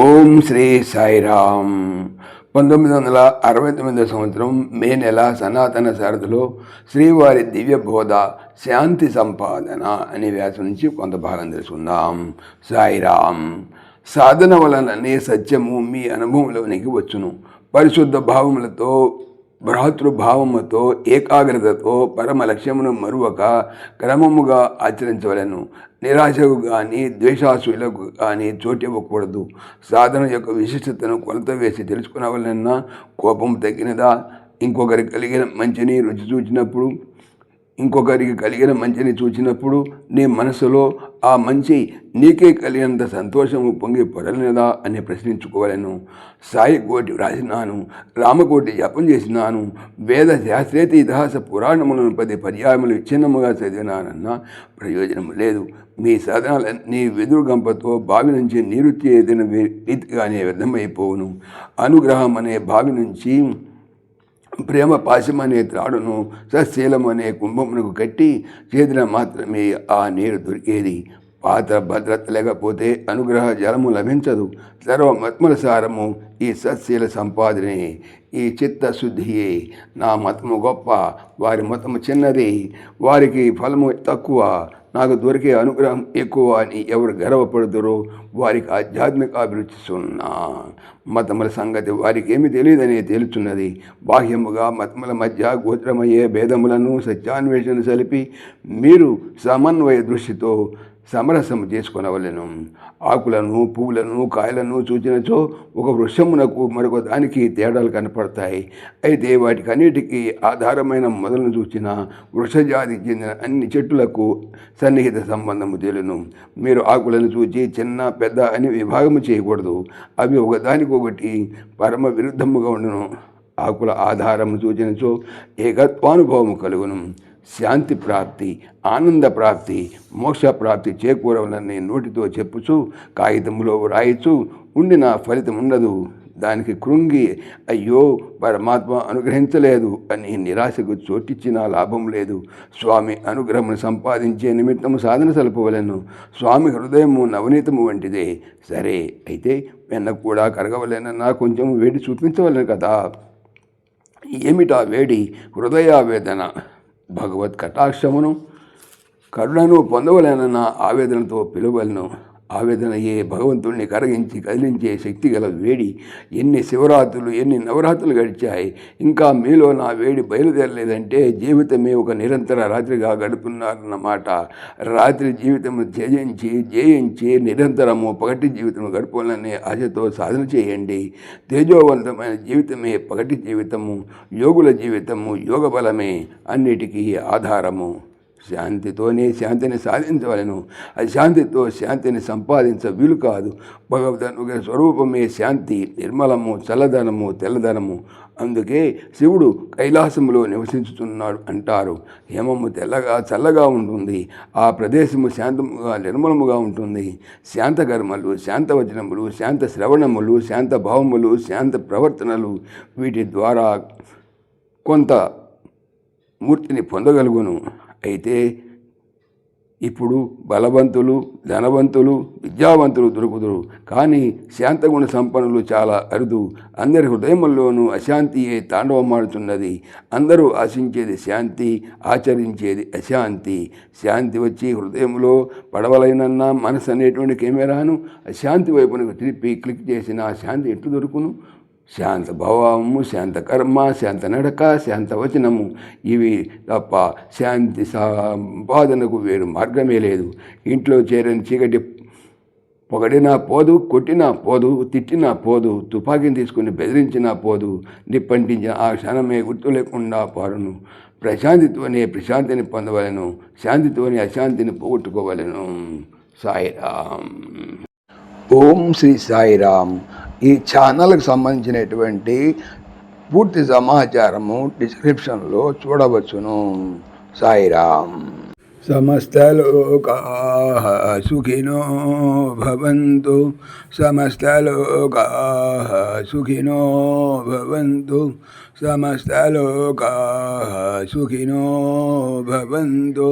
ఓం శ్రీ సాయిరామ్. 1969 సంవత్సరం మే నెల సనాతన శారదలో శ్రీవారి దివ్య బోధ శాంతి సంపాదన అనే వ్యాసం నుంచి కొంత భాగం తెలుసుకుందాం. సాయిరామ్. సాధన వలననే సత్యము మీ అనుభవంలోనికి వచ్చును. పరిశుద్ధ భావములతో, భ్రాతృభావముతో, ఏకాగ్రతతో పరమ లక్ష్యమును మరువక క్రమముగా ఆచరించవలను. నిరాశకు కానీ ద్వేషాశులకు కానీ చోటివ్వకూడదు. సాధన యొక్క విశిష్టతను కొలత వేసి తెలుసుకునవలన్నా కోపం తగ్గినదా, ఇంకొకరికి కలిగిన మంచిని రుచి చూచినప్పుడు నీ మనసులో ఆ మంచి నీకే కలిగినంత సంతోషము పొంగి పొరలినదా అని ప్రశ్నించుకోవాలను. సాయి కోటి వ్రాసినాను, రామకోటి జపం చేసినాను, వేద శాస్త్రేత ఇతిహాస పురాణములను 10 పర్యాయములు విచ్ఛిన్నముగా చదివినానన్నా ప్రయోజనము లేదు. మీ సాధనాలన్నీ వెదురు గంపతో బావి నుంచి నీరు చేదిన రీతిగానే వ్యర్థమైపోవును. అనుగ్రహం అనే బావి నుంచి ప్రేమ పాశం అనే త్రాడును సశీలం అనే కుంభమునకు కట్టి చేతిన మాత్రమే ఆ నీరు దొరికేది. పాత్ర భద్రత లేకపోతే అనుగ్రహ జలము లభించదు. సర్వమత్మల సారము ఈ సత్శీల సంపాదనే, ఈ చిత్తశుద్ధియే. నా మతము గొప్ప, వారి మతము చిన్నది, వారికి ఫలము తక్కువ, నాకు దొరికే అనుగ్రహం ఎక్కువ అని ఎవరు గర్వపడుతారో వారికి ఆధ్యాత్మిక అభిరుచి సున్నా. మతముల సంగతి వారికి ఏమి తెలియదనే తేలుచున్నది. బాహ్యముగా మతముల మధ్య గోచరమయ్యే భేదములను సత్యాన్వేషణ సలిపి మీరు సమన్వయ దృష్టితో సమరసము చేసుకొనవలెను. ఆకులను, పువ్వులను, కాయలను చూచినచో ఒక వృక్షమునకు మరొక దానికి తేడాలు కనపడతాయి. అయితే వాటికన్నిటికీ ఆధారమైన మొదలను చూచిన వృక్షజాతికి చెందిన అన్ని చెట్టులకు సన్నిహిత సంబంధము తెలును. మీరు ఆకులను చూచి చిన్న పెద్ద అని విభాగము చేయకూడదు. అవి ఒకదానికొకటి పరమ విరుద్ధముగా ఉండును. ఆకుల ఆధారము చూచినచో ఏకత్వానుభవము కలుగును. శాంతి ప్రాప్తి, ఆనంద ప్రాప్తి, మోక్ష ప్రాప్తి చేకూరవలని నోటితో చెప్పుచు కాగితంలో రాయిచు ఉండిన ఫలితం ఉండదు. దానికి కృంగి అయ్యో పరమాత్మ అనుగ్రహించలేదు అని నిరాశకు చోటిచ్చిన లాభం లేదు. స్వామి అనుగ్రహమును సంపాదించే నిమిత్తము సాధన సలపవలను. స్వామి హృదయము నవనీతము వంటిదే. సరే, అయితే వెన్న కూడా కరగవలెనన్నా కొంచెం వేడి చూపించవలను కదా. ఏమిటా వేడి? హృదయావేదన. భగవత్ కటాక్షమును కరుణను పొందవలెనన్న ఆవేదనతో పిలువలను. ఆవేదనయే భగవంతుడిని కరిగించి కదిలించే శక్తి గల వేడి. ఎన్ని శివరాత్రులు, ఎన్ని నవరాత్రులు గడిచాయి, ఇంకా మీలో నా వేడి బయలుదేరలేదంటే జీవితమే ఒక నిరంతర రాత్రిగా గడుపుతున్నారన్నమాట. రాత్రి జీవితము జయించి నిరంతరము పగటి జీవితము గడపాలనే ఆశతో సాధన చేయండి. తేజోవంతమైన జీవితమే పగటి జీవితము, యోగుల జీవితము యోగ బలమే అన్నిటికీ ఆధారము. శాంతితోనే శాంతిని సాధించవలను. అశాంతితో శాంతిని సంపాదించ వీలు కాదు. భగవద్ స్వరూపమే శాంతి, నిర్మలము, చల్లదనము, తెల్లదనము. అందుకే శివుడు కైలాసములో నివసించుతున్నాడు అంటారు. హేమము తెల్లగా చల్లగా ఉంటుంది. ఆ ప్రదేశము శాంతముగా నిర్మలముగా ఉంటుంది. శాంత కర్మలు, శాంత వచనములు, శాంత శ్రవణములు, శాంత భావములు, శాంత ప్రవర్తనలు, వీటి ద్వారా కొంత మూర్తిని పొందగలుగును. అయితే ఇప్పుడు బలవంతులు, ధనవంతులు, విద్యావంతులు దొరుకుదురు, కానీ శాంతగుణ సంపన్నులు చాలా అరుదు. అందరి హృదయముల్లోనూ అశాంతియే తాండవమాడుతున్నది. అందరూ ఆశించేది శాంతి, ఆచరించేది అశాంతి. శాంతి వచ్చి హృదయంలో పడవలైనన్నా మనసు అనేటువంటి కెమెరాను అశాంతి వైపునకు తిరిపి క్లిక్ చేసిన శాంతి ఎట్లు దొరుకును? శాంత భావము, శాంత కర్మ, శాంత నడక, శాంత వచనము, ఇవి తప్ప శాంతి సంపాదనకు వేరు మార్గమే లేదు. ఇంట్లో చేరని చీకటి పొగడినా పోదు, కొట్టినా పోదు, తిట్టినా పోదు, తుపాకీని తీసుకుని బెదిరించినా పోదు, నిప్పంటించిన ఆ క్షణమే గుర్తు లేకుండా పారును. ప్రశాంతితోనే ప్రశాంతిని పొందవలను, శాంతితోనే అశాంతిని పోగొట్టుకోవలను. సాయిరామ్. ఓం శ్రీ సాయిరామ్. ఈ ఛానల్కి సంబంధించినటువంటి పూర్తి సమాచారము డిస్క్రిప్షన్లో చూడవచ్చును. సాయిరామ్. సమస్తలోకాః సుఖినో భవంతు, సమస్తలోకాః సుఖినో భవంతు, సమస్తలోకాః సుఖినో భవంతు.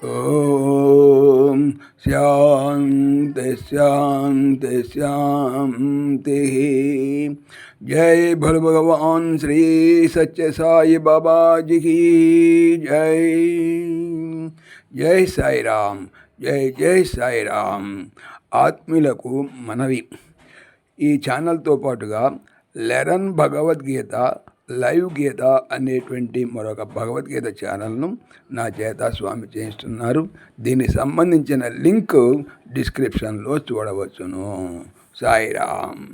ఓం శాంతి శాంతి శాంతి. జై భోले భగవాన్ శ్రీ సత్య సాయి బాబాజీకి జై. జై సాయిరామ్. జై జై సాయిరామ్. ఆత్మీయులకు మనవి, ఈ ఛానల్తో పాటుగా లెరన్ భగవద్గీత లైవ్ గీత అనేటువంటి మరొక భగవద్గీత ఛానల్ను నా చేత స్వామి చేయిస్తున్నారు. దీనికి సంబంధించిన లింక్ డిస్క్రిప్షన్లో చూడవచ్చును. సాయిరామ్.